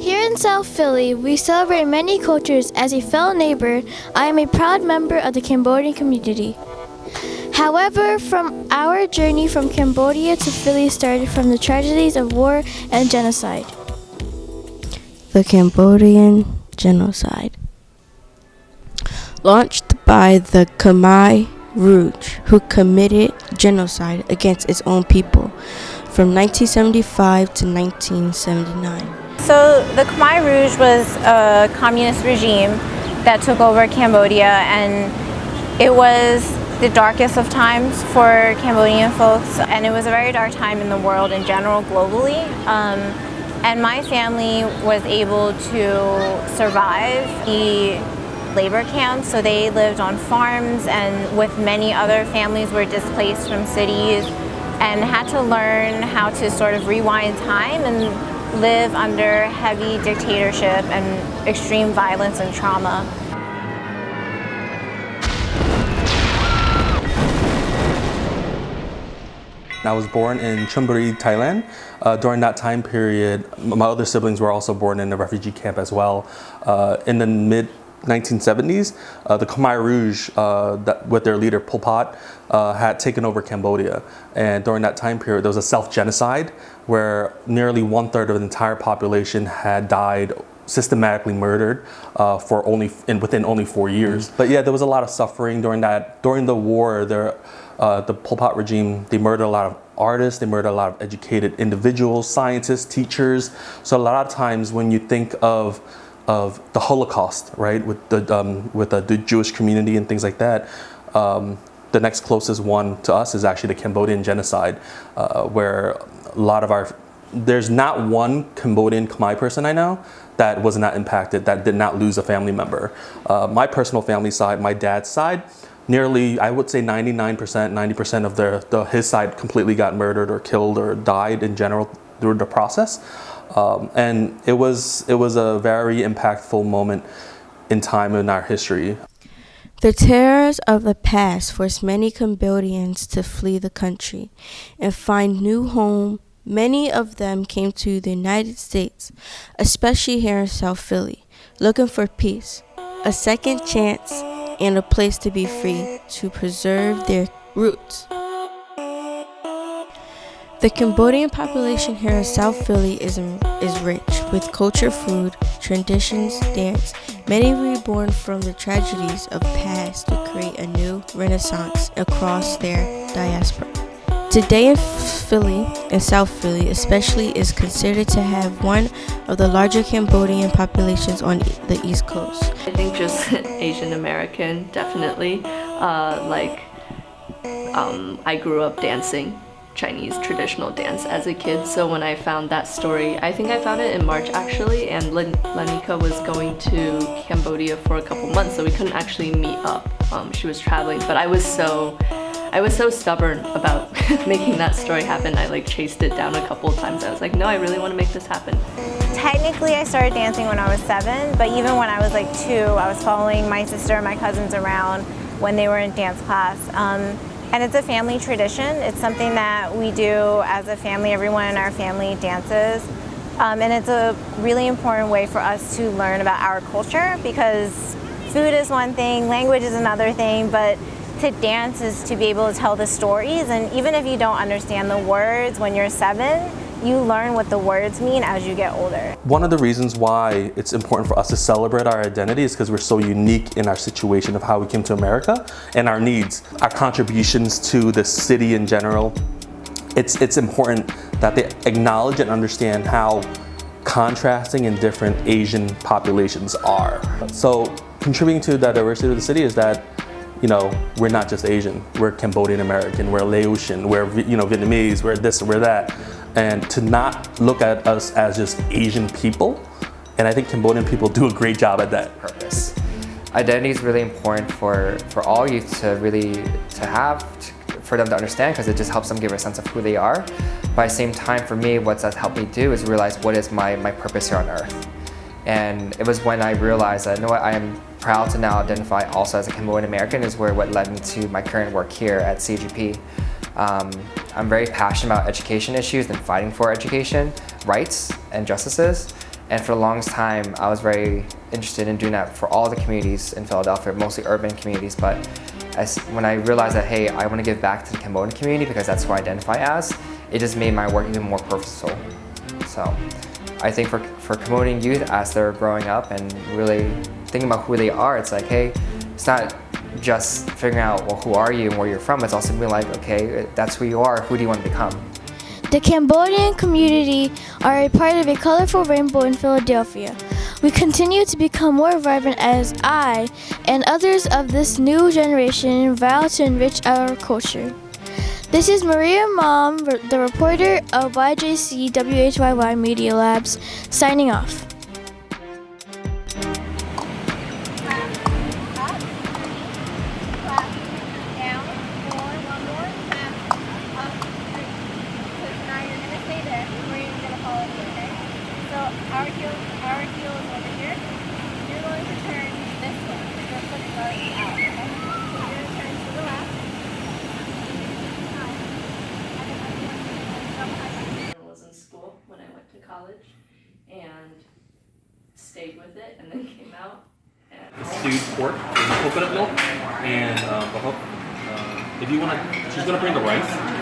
Here in South Philly, we celebrate many cultures. As a fellow neighbor, I am a proud member of the Cambodian community. However, from our journey from Cambodia to Philly started from the tragedies of war and genocide. The Cambodian Genocide. Launched by the Khmer Rouge, who committed genocide against its own people from 1975 to 1979. So the Khmer Rouge was a communist regime that took over Cambodia, and it was the darkest of times for Cambodian folks, and it was a very dark time in the world in general, globally. And my family was able to survive the labor camps, so they lived on farms, and with many other families were displaced from cities and had to learn how to sort of rewind time and live under heavy dictatorship and extreme violence and trauma. I was born in Chonburi, Thailand. During that time period, my other siblings were also born in a refugee camp as well. In the mid-1970s, the Khmer Rouge, with their leader Pol Pot, had taken over Cambodia. And during that time period, there was a self-genocide where nearly 1/3 of the entire population had died, systematically murdered within only 4 years. But yeah, there was a lot of suffering during the war. The Pol Pot regime, they murdered a lot of artists, they murdered a lot of educated individuals, scientists, teachers. So a lot of times when you think of the Holocaust, right, with the Jewish community and things like that, the next closest one to us is actually the Cambodian Genocide, where a lot of there's not one Cambodian Khmer person I know that was not impacted, that did not lose a family member. My personal family side, my dad's side, nearly, I would say 99%, 90% of his side completely got murdered or killed or died in general through the process. And it was a very impactful moment in time in our history. The terrors of the past forced many Cambodians to flee the country and find new home. Many of them came to the United States, especially here in South Philly, looking for peace, a second chance, and a place to be free to preserve their roots. The Cambodian population here in South Philly is rich with culture, food, traditions, dance. Many reborn from the tragedies of past to create a new renaissance across their diaspora. Today in Philly, and South Philly especially, is considered to have one of the larger Cambodian populations on the East Coast. I think just Asian American, definitely. I grew up dancing Chinese traditional dance as a kid, so when I found that story, I think I found it in March actually, and Lanika was going to Cambodia for a couple months, so we couldn't actually meet up. She was traveling, but I was so stubborn about making that story happen. I chased it down a couple of times. I was like, no, I really want to make this happen. Technically, I started dancing when I was 7, but even when I was 2, I was following my sister and my cousins around when they were in dance class. And it's a family tradition. It's something that we do as a family. Everyone in our family dances. And it's a really important way for us to learn about our culture, because food is one thing, language is another thing, but to dance is to be able to tell the stories. And even if you don't understand the words when you're 7, you learn what the words mean as you get older. One of the reasons why it's important for us to celebrate our identity is because we're so unique in our situation of how we came to America and our needs, our contributions to the city in general. It's important that they acknowledge and understand how contrasting and different Asian populations are. So contributing to the diversity of the city is that, we're not just Asian, we're Cambodian American, we're Laotian, we're Vietnamese, we're this, we're that. And to not look at us as just Asian people, and I think Cambodian people do a great job at that. Purpose. Identity is really important for all youth for them to understand, because it just helps them give a sense of who they are. But at the same time, for me, what's that helped me do is realize what is my purpose here on earth. And it was when I realized that, I am proud to now identify also as a Cambodian American, is what led me to my current work here at CGP. I'm very passionate about education issues and fighting for education, rights, and justices. And for the longest time, I was very interested in doing that for all the communities in Philadelphia, mostly urban communities. But when I realized that, hey, I want to give back to the Cambodian community because that's who I identify as, it just made my work even more purposeful. So I think for Cambodian youth, as they're growing up and really thinking about who they are, it's like, hey, it's not just figuring out, well, who are you and where you're from. It's also being like, okay, that's who you are. Who do you want to become? The Cambodian community are a part of a colorful rainbow in Philadelphia. We continue to become more vibrant as I and others of this new generation vow to enrich our culture. This is Maria Mom, the reporter of YJC WHYY Media Labs, signing off. Our heel is over here. You're going to turn this way. Your foot is already out, okay? So you're going to turn to the left. I was in school when I went to college and stayed with it and then came out. Stewed pork with coconut milk and if you want to, she's going to bring the rice.